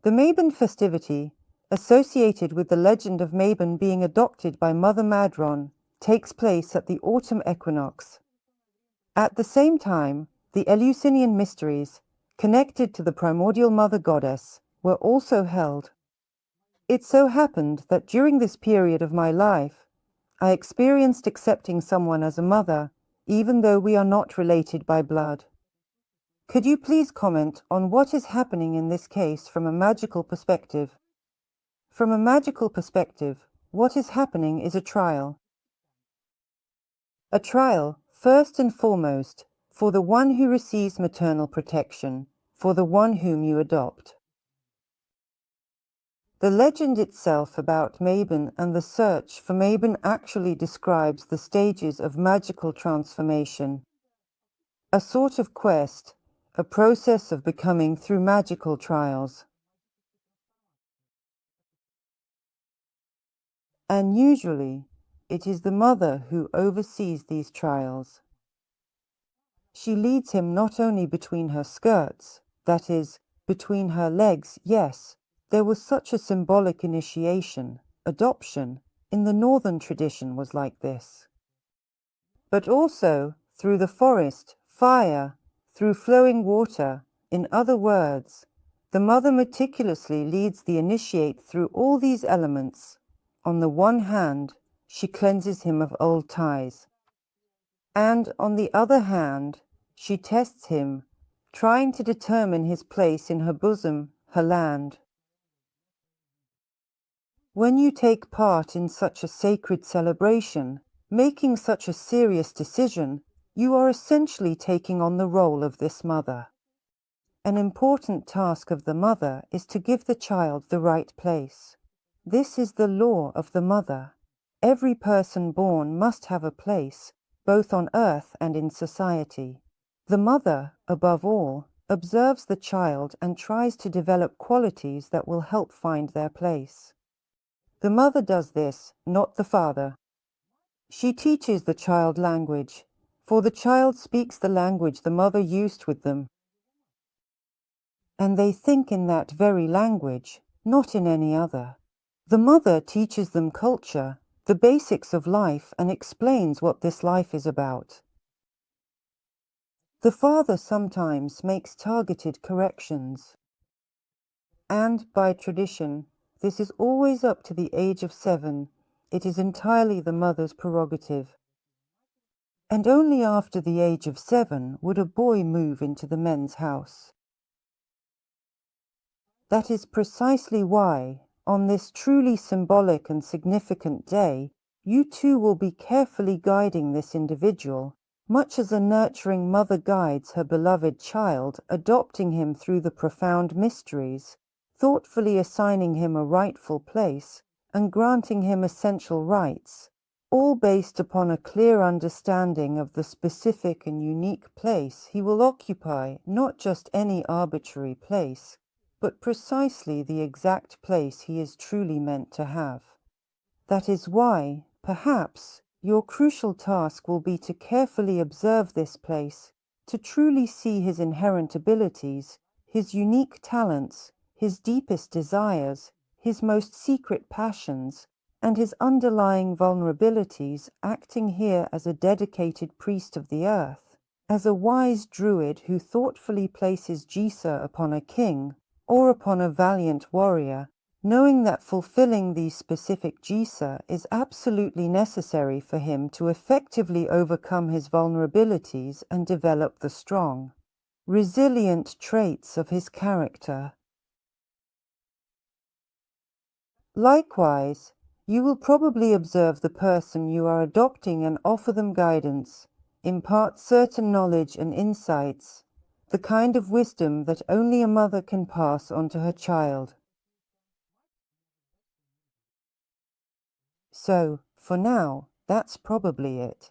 The Mabon festivity, associated with the legend of Mabon being adopted by Mother Madron, takes place at the autumn equinox. At the same time, the Eleusinian Mysteries, connected to the primordial Mother Goddess, were also held. It so happened that during this period of my life, I experienced accepting someone as a mother, even though we are not related by blood. Could you please comment on what is happening in this case from a magical perspective? From a magical perspective, what is happening is a trial. A trial, first and foremost, for the one who receives maternal protection, for the one whom you adopt. The legend itself about Mabon and the search for Mabon actually describes the stages of magical transformation. A sort of quest, a process of becoming through magical trials. And usually, it is the mother who oversees these trials. She leads him not only between her skirts, that is, between her legs, yes, there was such a symbolic initiation, adoption, in the northern tradition was like this. But also through the forest, fire, through flowing water, in other words, the mother meticulously leads the initiate through all these elements. On the one hand, she cleanses him of old ties. And on the other hand, she tests him, trying to determine his place in her bosom, her land. When you take part in such a sacred celebration, making such a serious decision, you are essentially taking on the role of this mother. An important task of the mother is to give the child the right place. This is the law of the mother. Every person born must have a place, both on earth and in society. The mother, above all, observes the child and tries to develop qualities that will help find their place. The mother does this, not the father. She teaches the child language, for the child speaks the language the mother used with them. And they think in that very language, not in any other. The mother teaches them culture, the basics of life, and explains what this life is about. The father sometimes makes targeted corrections. And by tradition, this is always up to the age of 7. It is entirely the mother's prerogative. And only after the age of 7 would a boy move into the men's house. That is precisely why, on this truly symbolic and significant day, you too will be carefully guiding this individual, much as a nurturing mother guides her beloved child, adopting him through the profound mysteries, thoughtfully assigning him a rightful place, and granting him essential rights, all based upon a clear understanding of the specific and unique place he will occupy, not just any arbitrary place, but precisely the exact place he is truly meant to have. That is why, perhaps, your crucial task will be to carefully observe this place, to truly see his inherent abilities, his unique talents, his deepest desires, his most secret passions, and his underlying vulnerabilities, acting here as a dedicated priest of the earth, as a wise druid who thoughtfully places Jisa upon a king, or upon a valiant warrior, knowing that fulfilling these specific Jisa is absolutely necessary for him to effectively overcome his vulnerabilities and develop the strong, resilient traits of his character. Likewise, you will probably observe the person you are adopting and offer them guidance, impart certain knowledge and insights, the kind of wisdom that only a mother can pass on to her child. So, for now, that's probably it.